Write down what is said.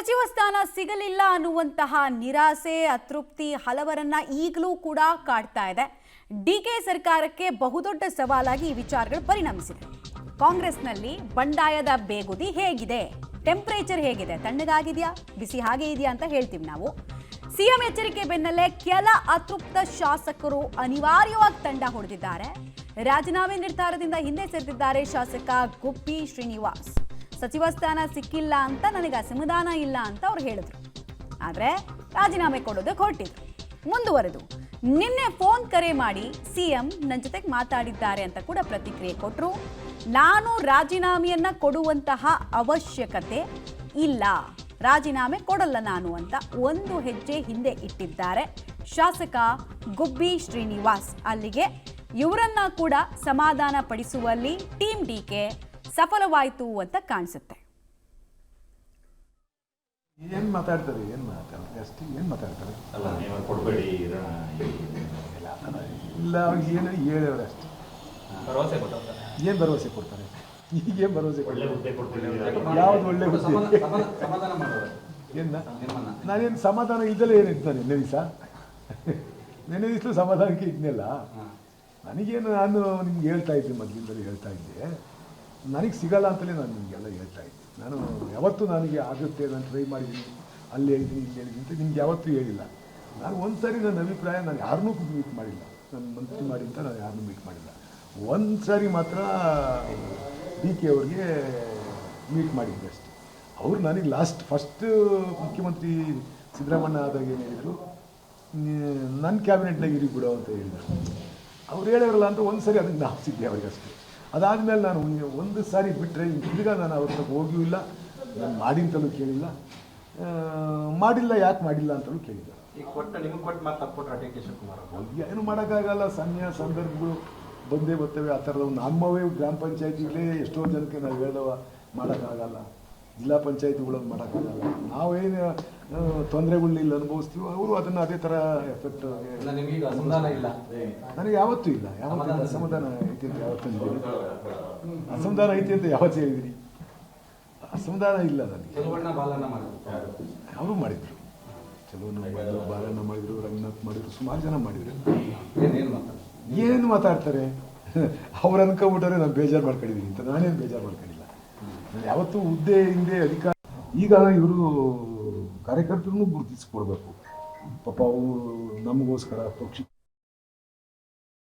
ಸಚಿವ ಸ್ಥಾನ ಸಿಗಲಿಲ್ಲ ಅನ್ನುವಂತಹ ನಿರಾಸೆ ಅತೃಪ್ತಿ ಹಲವರನ್ನ ಈಗಲೂ ಕೂಡ ಕಾಡ್ತಾ ಇದೆ. ಡಿಕೆ ಸರ್ಕಾರಕ್ಕೆ ಬಹುದೊಡ್ಡ ಸವಾಲಾಗಿ ಈ ವಿಚಾರಗಳು ಪರಿಣಮಿಸಿದೆ. ಕಾಂಗ್ರೆಸ್ನಲ್ಲಿ ಬಂಡಾಯದ ಬೇಗುದಿ ಹೇಗಿದೆ, ಟೆಂಪರೇಚರ್ ಹೇಗಿದೆ, ತಣ್ಣಗಾಗಿದೆಯಾ, ಬಿಸಿ ಹಾಗೆ ಇದೆಯಾ ಅಂತ ಹೇಳ್ತೀವಿ ನಾವು. ಸಿಎಂ ಎಚ್ಚರಿಕೆ ಬೆನ್ನಲ್ಲೇ ಕೆಲ ಅತೃಪ್ತ ಶಾಸಕರು ಅನಿವಾರ್ಯವಾಗಿ ತಂಡ ಹೊಡೆದಿದ್ದಾರೆ. ರಾಜೀನಾಮೆ ನಿರ್ಧಾರದಿಂದ ಹಿಂದೆ ಸರಿದಿದ್ದಾರೆ ಶಾಸಕ ಗುಬ್ಬಿ ಶ್ರೀನಿವಾಸ್. ಸಚಿವ ಸ್ಥಾನ ಸಿಕ್ಕಿಲ್ಲ ಅಂತ ನನಗೆ ಅಸಮಾಧಾನ ಇಲ್ಲ ಅಂತ ಅವ್ರು ಹೇಳಿದ್ರು. ಆದರೆ ರಾಜೀನಾಮೆ ಕೊಡೋದಕ್ಕೆ ಹೊರಟಿದ್ರು. ಮುಂದುವರೆದು ನಿನ್ನೆ ಫೋನ್ ಕರೆ ಮಾಡಿ ಸಿಎಂ ನನ್ನ ಜೊತೆಗೆ ಮಾತಾಡಿದ್ದಾರೆ ಅಂತ ಕೂಡ ಪ್ರತಿಕ್ರಿಯೆ ಕೊಟ್ಟರು. ನಾನು ರಾಜೀನಾಮೆಯನ್ನ ಕೊಡುವಂತಹ ಅವಶ್ಯಕತೆ ಇಲ್ಲ, ರಾಜೀನಾಮೆ ಕೊಡಲ್ಲ ನಾನು ಅಂತ ಒಂದು ಹೆಜ್ಜೆ ಹಿಂದೆ ಇಟ್ಟಿದ್ದಾರೆ ಶಾಸಕ ಗುಬ್ಬಿ ಶ್ರೀನಿವಾಸ್. ಅಲ್ಲಿಗೆ ಇವರನ್ನ ಕೂಡ ಸಮಾಧಾನ ಪಡಿಸುವಲ್ಲಿ ಟೀಮ್ ಡಿಕೆ ಸಫಲವಾಯಿತು ಅಂತ ಕಾಣಿಸುತ್ತೆ. ಏನು ಮಾತಾಡ್ತಾರೆ ಅಷ್ಟೇ, ಏನು ಮಾತಾಡ್ತಾರೆ ಅಲ್ಲ, ನೀವು ಕೊಡಬೇಡಿ ಇಲ್ಲ, ಅವ್ರಿಗೆ ಏನು ಹೇಳವ್ರೆ ಅಷ್ಟೇ. ಭರವಸೆ ಕೊಡ್ತಾರೆ. ಏನು ಭರವಸೆ ಕೊಡ್ತಾರೆ? ಈಗೇನು ಭರವಸೆ ಒಳ್ಳೆ ಹುದ್ದೆ ಕೊಡ್ತೀವಿ, ಯಾವ್ದು ಒಳ್ಳೆ ಹುದ್ದೆ? ಸಮಾಧಾನ ಮಾಡೋದು ಏನ? ನಾನೇನು ಸಮಾಧಾನ ಇದ್ದಲ್ಲೇ ಏನಿರ್ತಾನೆ ನೆನ್ನೆ ದಿವಸ, ನೆನ್ನೆ ದಿವಸ ಸಮಾಧಾನಕ್ಕೆ ಇದ್ನೆಲ್ಲ. ನನಗೇನು, ನಾನು ನಿಮ್ಗೆ ಹೇಳ್ತಾ ಇದ್ದೆ, ಮೊದಲಿಂದಲೇ ಹೇಳ್ತಾ ಇದ್ದೆ, ನನಗೆ ಸಿಗಲ್ಲ ಅಂತಲೇ ನಾನು ನಿಮಗೆಲ್ಲ ಹೇಳ್ತಾ ಇದ್ದೆ. ನಾನು ಯಾವತ್ತೂ ನನಗೆ ಆಗುತ್ತೆ, ನಾನು ಟ್ರೈ ಮಾಡಿದ್ದೀನಿ, ಅಲ್ಲಿ ಹೇಳಿದ್ದೀನಿ, ಇಲ್ಲಿ ಹೇಳಿದ್ದೀನಿ ಅಂತ ನಿಮ್ಗೆ ಯಾವತ್ತೂ ಹೇಳಿಲ್ಲ. ನಾನು ಒಂದು ಸಾರಿ ನನ್ನ ಅಭಿಪ್ರಾಯ, ನಾನು ಯಾರನ್ನೂ ಮೀಟ್ ಮಾಡಿಲ್ಲ, ನನ್ನ ಮಂತ್ರಿ ಮಾಡಿ ಅಂತ ನಾನು ಯಾರನ್ನೂ ಮೀಟ್ ಮಾಡಿಲ್ಲ. ಒಂದು ಸಾರಿ ಮಾತ್ರ ಡಿ ಕೆ ಅವ್ರಿಗೆ ಮೀಟ್ ಮಾಡಿದ್ದೆ ಅಷ್ಟೇ. ಅವರು ನನಗೆ ಫಸ್ಟ್ ಮುಖ್ಯಮಂತ್ರಿ ಸಿದ್ದರಾಮಯ್ಯ ಆದಾಗ ಏನು ಹೇಳಿದರು, ನನ್ನ ಕ್ಯಾಬಿನೆಟ್ನಾಗ ಇರಿ ಬಿಡೋ ಅಂತ ಹೇಳಿದರು. ಅವ್ರು ಹೇಳಿರಲ್ಲ ಅಂತ ಒಂದು ಸಾರಿ ಅದಕ್ಕೆ ನಾಪಿಸಿದ್ದೆ ಅವ್ರಿಗೆ ಅಷ್ಟೇ. ಅದಾದಮೇಲೆ ನಾನು ಒಂದು ಸಾರಿ ಬಿಟ್ಟರೆ ಈಗ ನಾನು ಅವ್ರ ತಗ ಹೋಗಿಯೂ ಇಲ್ಲ, ನಾನು ಮಾಡಿ ಅಂತಲೂ ಕೇಳಿಲ್ಲ, ಮಾಡಿಲ್ಲ, ಯಾಕೆ ಮಾಡಿಲ್ಲ ಅಂತಲೂ ಕೇಳಿಲ್ಲ. ಏನು ಮಾಡೋಕ್ಕಾಗಲ್ಲ, ಸಮಯ ಸಂದರ್ಭಗಳು ಬಂದೇ ಬರ್ತವೆ. ಆ ಥರದ ನಮ್ಮವೇ ಗ್ರಾಮ ಪಂಚಾಯತಿಗಳೇ ಎಷ್ಟೋ ಜನಕ್ಕೆ ನಾವು ಹೇಳವ ಮಾಡೋಕ್ಕಾಗಲ್ಲ, ಜಿಲ್ಲಾ ಪಂಚಾಯತಿಗಳನ್ನು ಮಾಡೋಕ್ಕಾಗಲ್ಲ. ನಾವೇನು ತೊಂದರೆಗಳನ್ನಿಲ್ಲ ಅನುಭವಿಸ್ತೀವೋ ಅವರು ಅದನ್ನು ಅದೇ ಥರ ಎಫೆಕ್ಟ್. ನನಗೆ ಯಾವತ್ತೂ ಇಲ್ಲ, ಯಾವತ್ತೂ ಅಸಮಾಧಾನ ಐತಿ ಅಂತ ಯಾವತ್ತೂ ಹೇಳಿದ್ದೀನಿ, ಅಸಮಾಧಾನ ಐತಿ ಅಂತ ಯಾವತ್ತೂ ಹೇಳಿದ್ದೀನಿ. ಅಸಮಾಧಾನ ಇಲ್ಲ ನನಗೆ. ಅವರು ಮಾಡಿದರು, ಚಲೋ ಬಾಲಣ್ಣ ಮಾಡಿದರು, ರಂಗನಾಥ್ ಮಾಡಿದರು, ಸುಮಾರು ಜನ ಮಾಡಿದರು. ಏನು ಮಾತಾಡ್ತಾರೆ ಅವ್ರು ಅನ್ಕೊಂಬಿಟ್ರೆ ನಾನು ಬೇಜಾರು ಮಾಡ್ಕೊಂಡಿದ್ದೀನಿ ಅಂತ. ನಾನೇನು ಬೇಜಾರು ಮಾಡ್ಕೊಂಡಿಲ್ಲ. ನಾನು ಯಾವತ್ತೂ ಹುದ್ದೆ ಹಿಂದೆ ಅಧಿಕಾರ. ಈಗ ಇವರು ಕಾರ್ಯಕರ್ತರನ್ನು ಗುರುತಿಸ್ಕೊಡ್ಬೇಕು ಪಾಪ. ಅವರು ನಮಗೋಸ್ಕರ ಪಕ್ಷ